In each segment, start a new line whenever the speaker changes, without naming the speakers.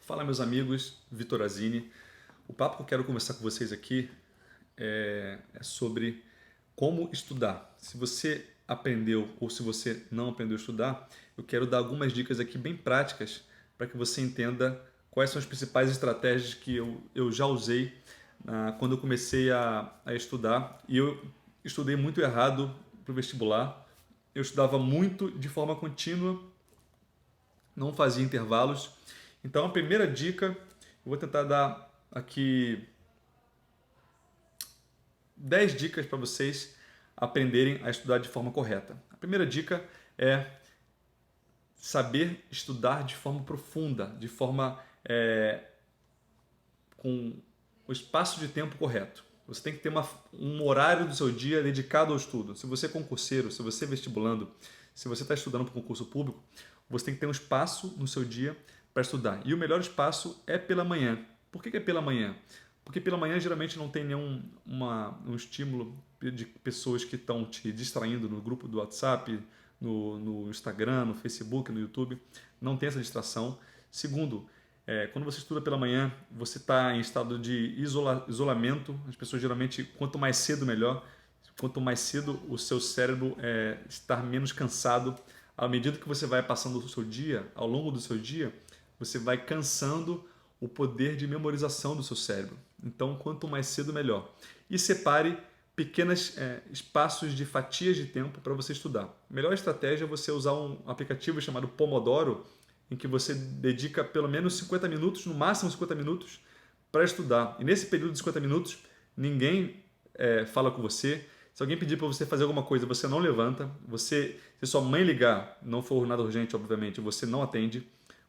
Fala, meus amigos, Vitor Azini. O papo que eu quero conversar com vocês aqui é sobre como estudar. Se você aprendeu ou se você não aprendeu a estudar, eu quero dar algumas dicas aqui bem práticas para que você entenda quais são as principais estratégias que eu já usei quando eu comecei a estudar. E eu estudei muito errado para o vestibular. Eu estudava muito de forma contínua, não fazia intervalos. Então, a primeira dica, eu vou tentar dar aqui 10 dicas para vocês aprenderem a estudar de forma correta. A primeira dica é saber estudar de forma profunda, de forma com o espaço de tempo correto. Você tem que ter um horário do seu dia dedicado ao estudo. Se você é concurseiro, se você é vestibulando, se você está estudando para um concurso público, você tem que ter um espaço no seu dia para estudar. E o melhor espaço é pela manhã. Por que é pela manhã? Porque pela manhã geralmente não tem um estímulo de pessoas que estão te distraindo no grupo do WhatsApp, no Instagram, no Facebook, no YouTube. Não tem essa distração. Segundo, quando você estuda pela manhã, você está em estado de isolamento. As pessoas geralmente, quanto mais cedo, melhor. Quanto mais cedo o seu cérebro estar menos cansado. À medida que você vai passando o seu dia, ao longo do seu dia, você vai cansando o poder de memorização do seu cérebro. Então, quanto mais cedo, melhor. E separe pequenos espaços de fatias de tempo para você estudar. A melhor estratégia é você usar um aplicativo chamado Pomodoro, em que você dedica pelo menos 50 minutos, no máximo 50 minutos, para estudar. E nesse período de 50 minutos, ninguém fala com você. Se alguém pedir para você fazer alguma coisa, você não levanta. Se sua mãe ligar, não for nada urgente, obviamente, você não atende.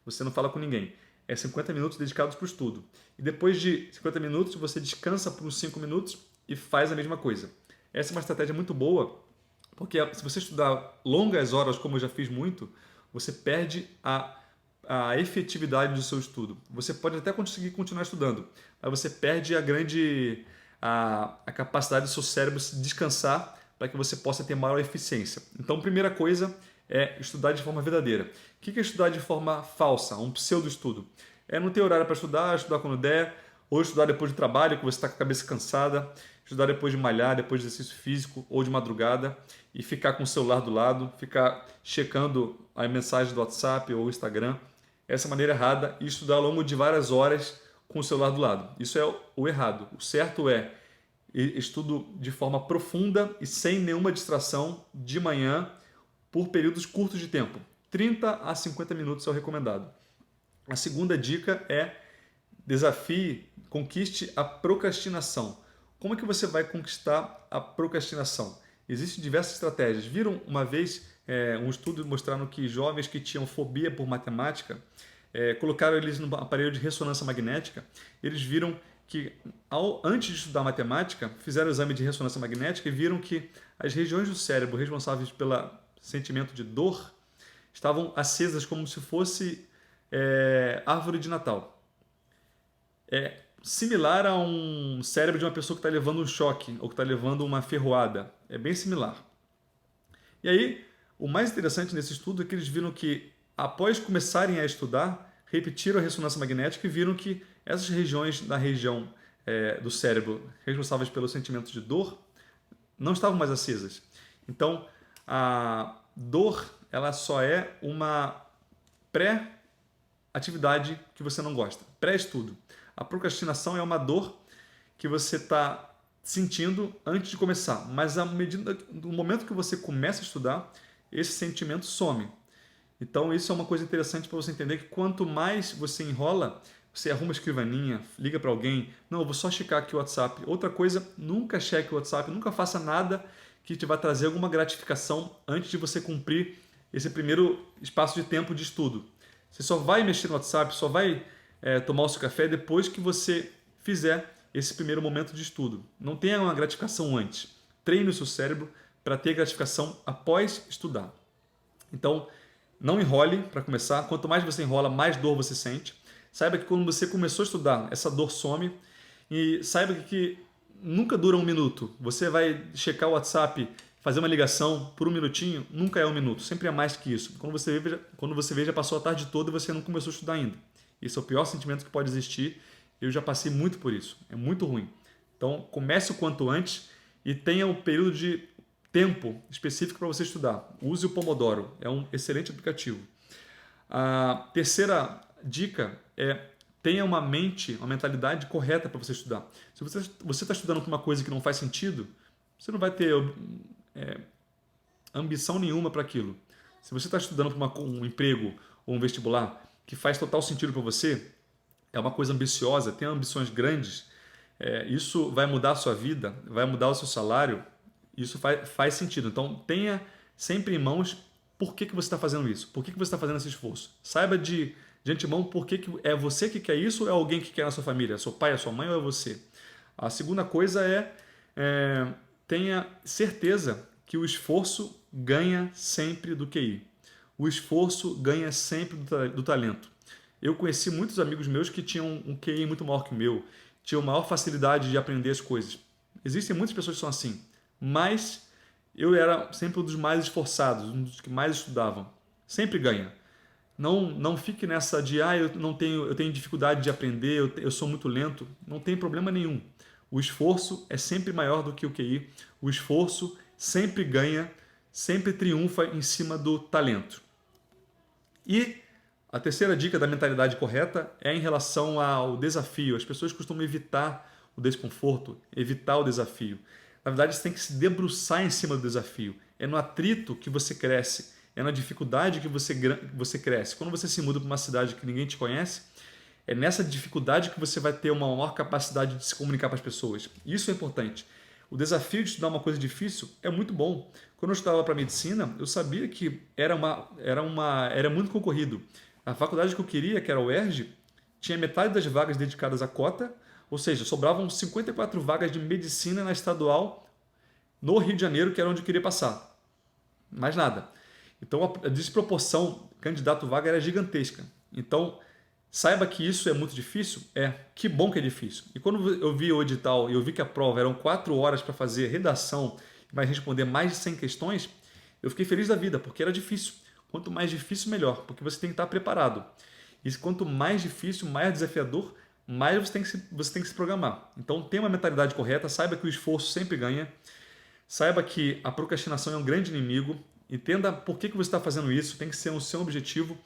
Você não fala com ninguém. É 50 minutos dedicados para o estudo. E depois de 50 minutos, você descansa por uns 5 minutos e faz a mesma coisa. Essa é uma estratégia muito boa, porque se você estudar longas horas, como eu já fiz muito, você perde a efetividade do seu estudo. Você pode até conseguir continuar estudando, mas você perde a capacidade do seu cérebro se descansar para que você possa ter maior eficiência. Então, primeira coisa é estudar de forma verdadeira. O que é estudar de forma falsa, um pseudo-estudo? É não ter horário para estudar quando der, ou estudar depois do trabalho, que você está com a cabeça cansada, estudar depois de malhar, depois de exercício físico ou de madrugada, e ficar com o celular do lado, ficar checando a mensagem do WhatsApp ou Instagram. Essa é a maneira errada, e estudar ao longo de várias horas com o celular do lado. Isso é o errado. O certo é estudo de forma profunda e sem nenhuma distração de manhã por períodos curtos de tempo. 30 a 50 minutos é o recomendado. A segunda dica é conquiste a procrastinação. Como é que você vai conquistar a procrastinação? Existem diversas estratégias. Viram uma vez um estudo mostrando que jovens que tinham fobia por matemática, colocaram eles no aparelho de ressonância magnética, eles viram que antes de estudar matemática, fizeram o exame de ressonância magnética e viram que as regiões do cérebro responsáveis pelo sentimento de dor estavam acesas como se fosse árvore de Natal. É similar a um cérebro de uma pessoa que está levando um choque ou que está levando uma ferroada. É bem similar. E aí, o mais interessante nesse estudo é que eles viram que, após começarem a estudar, repetiram a ressonância magnética e viram que essas regiões da região do cérebro responsáveis pelo sentimento de dor não estavam mais acesas. Então, a dor ela só é uma pré-atividade que você não gosta, pré-estudo. A procrastinação é uma dor que você está sentindo antes de começar, mas à medida do momento que você começa a estudar, esse sentimento some. Então isso é uma coisa interessante para você entender que quanto mais você enrola, você arruma a escrivaninha, liga para alguém, não, eu vou só checar aqui o WhatsApp. Outra coisa, nunca cheque o WhatsApp, nunca faça nada que te vai trazer alguma gratificação antes de você cumprir esse primeiro espaço de tempo de estudo. Você só vai mexer no WhatsApp, só vai tomar o seu café depois que você fizer esse primeiro momento de estudo. Não tenha uma gratificação antes. Treine o seu cérebro para ter gratificação após estudar. Então, não enrole para começar. Quanto mais você enrola, mais dor você sente. Saiba que quando você começou a estudar, essa dor some. E saiba que nunca dura 1 minuto. Você vai checar o WhatsApp, fazer uma ligação por 1 minutinho, nunca é 1 minuto. Sempre é mais que isso. Quando você vê, já passou a tarde toda e você não começou a estudar ainda. Esse é o pior sentimento que pode existir. Eu já passei muito por isso. É muito ruim. Então, comece o quanto antes e tenha um período de tempo específico para você estudar. Use o Pomodoro. É um excelente aplicativo. A terceira dica é tenha uma mentalidade correta para você estudar. Se você está estudando para uma coisa que não faz sentido, você não vai ter ambição nenhuma para aquilo. Se você está estudando para um emprego ou um vestibular que faz total sentido para você, é uma coisa ambiciosa, tem ambições grandes, isso vai mudar a sua vida, vai mudar o seu salário, isso faz sentido. Então, tenha sempre em mãos por que você está fazendo isso, por que você está fazendo esse esforço. Saiba de antemão por que é você que quer isso ou é alguém que quer na sua família, é seu pai, é sua mãe ou é você. A segunda coisa tenha certeza que o esforço ganha sempre do QI. O esforço ganha sempre do talento. Eu conheci muitos amigos meus que tinham um QI muito maior que o meu, tinham maior facilidade de aprender as coisas. Existem muitas pessoas que são assim, mas eu era sempre um dos mais esforçados, um dos que mais estudavam. Sempre ganha. Não fique nessa de eu tenho dificuldade de aprender, eu sou muito lento. Não tem problema nenhum. O esforço é sempre maior do que o QI. O esforço sempre ganha, sempre triunfa em cima do talento. E a terceira dica da mentalidade correta é em relação ao desafio. As pessoas costumam evitar o desconforto, evitar o desafio. Na verdade, você tem que se debruçar em cima do desafio. É no atrito que você cresce, é na dificuldade que você cresce. Quando você se muda para uma cidade que ninguém te conhece, é nessa dificuldade que você vai ter uma maior capacidade de se comunicar para as pessoas. Isso é importante. O desafio de estudar uma coisa difícil é muito bom. Quando eu estudava para medicina, eu sabia que era muito concorrido. A faculdade que eu queria, que era a UERJ, tinha metade das vagas dedicadas à cota, ou seja, sobravam 54 vagas de medicina na estadual no Rio de Janeiro, que era onde eu queria passar. Mais nada. Então a desproporção candidato-vaga era gigantesca. Então, saiba que isso é muito difícil? Que bom que é difícil. E quando eu vi o edital e eu vi que a prova eram 4 horas para fazer redação, mas responder mais de 100 questões, eu fiquei feliz da vida, porque era difícil. Quanto mais difícil, melhor, porque você tem que estar preparado. E quanto mais difícil, mais desafiador, mais você tem que se programar. Então, tenha uma mentalidade correta, saiba que o esforço sempre ganha, saiba que a procrastinação é um grande inimigo, entenda por que você está fazendo isso, tem que ser o seu objetivo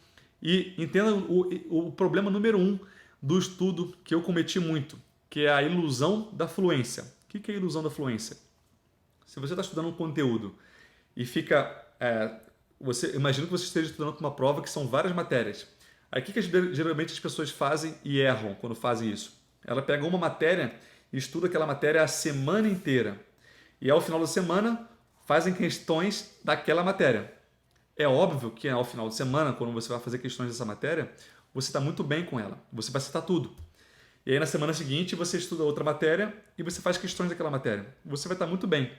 e entenda o problema número 1 do estudo que eu cometi muito, que é a ilusão da fluência. O que é a ilusão da fluência? Se você está estudando um conteúdo e imagina que você esteja estudando para uma prova que são várias matérias. Aí o que geralmente as pessoas fazem e erram quando fazem isso? Ela pega uma matéria e estuda aquela matéria a semana inteira. E ao final da semana fazem questões daquela matéria. É óbvio que ao final de semana, quando você vai fazer questões dessa matéria, você está muito bem com ela. Você vai citar tudo. E aí na semana seguinte você estuda outra matéria e você faz questões daquela matéria. Você vai estar muito bem.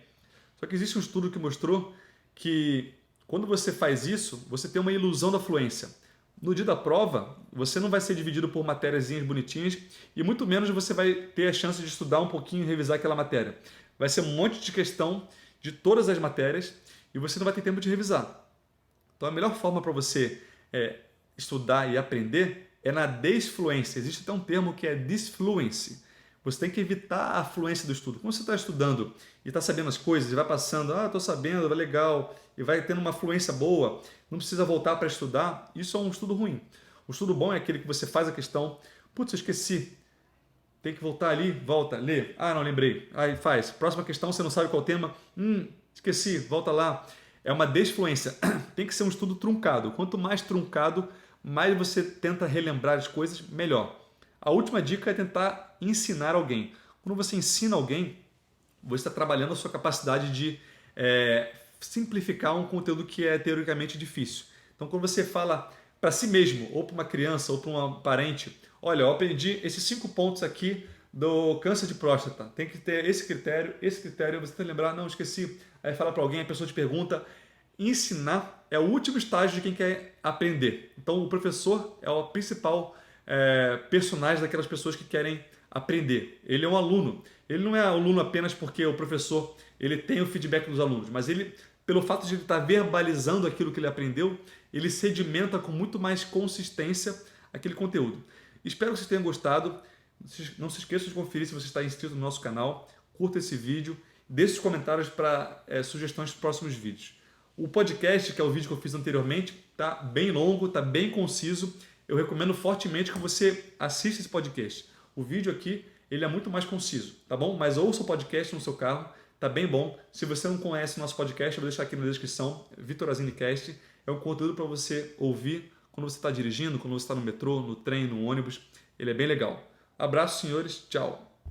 Só que existe um estudo que mostrou que quando você faz isso, você tem uma ilusão da fluência. No dia da prova, você não vai ser dividido por matériazinhas bonitinhas e muito menos você vai ter a chance de estudar um pouquinho e revisar aquela matéria. Vai ser um monte de questão de todas as matérias e você não vai ter tempo de revisar. Então a melhor forma para você estudar e aprender é na desfluência. Existe até um termo que é disfluency. Você tem que evitar a fluência do estudo. Quando você está estudando e está sabendo as coisas e vai passando, estou sabendo, vai legal, e vai tendo uma fluência boa, não precisa voltar para estudar, isso é um estudo ruim. O estudo bom é aquele que você faz a questão, putz, eu esqueci, tem que voltar ali, volta, lê, não lembrei, aí faz. Próxima questão, você não sabe qual é o tema, esqueci, volta lá. É uma desfluência. Tem que ser um estudo truncado. Quanto mais truncado, mais você tenta relembrar as coisas, melhor. A última dica é tentar ensinar alguém. Quando você ensina alguém, você está trabalhando a sua capacidade de simplificar um conteúdo que é teoricamente difícil. Então, quando você fala para si mesmo, ou para uma criança, ou para um parente, olha, eu aprendi esses 5 pontos aqui do câncer de próstata. Tem que ter esse critério, você tem que lembrar, não, esqueci. Aí fala para alguém, a pessoa te pergunta. Ensinar é o último estágio de quem quer aprender. Então, o professor é o principal personagem daquelas pessoas que querem aprender. Ele é um aluno. Ele não é aluno apenas porque o professor ele tem o feedback dos alunos, mas ele, pelo fato de ele estar verbalizando aquilo que ele aprendeu, ele sedimenta com muito mais consistência aquele conteúdo. Espero que vocês tenham gostado. Não se esqueça de conferir se você está inscrito no nosso canal. Curta esse vídeo. Deixe os comentários para sugestões de próximos vídeos. O podcast, que é o vídeo que eu fiz anteriormente, está bem longo, está bem conciso. Eu recomendo fortemente que você assista esse podcast. O vídeo aqui ele é muito mais conciso, tá bom? Mas ouça o podcast no seu carro, tá bem bom. Se você não conhece o nosso podcast, eu vou deixar aqui na descrição, Vitor Azinicast. É um conteúdo para você ouvir quando você está dirigindo, quando você está no metrô, no trem, no ônibus. Ele é bem legal. Abraço, senhores. Tchau.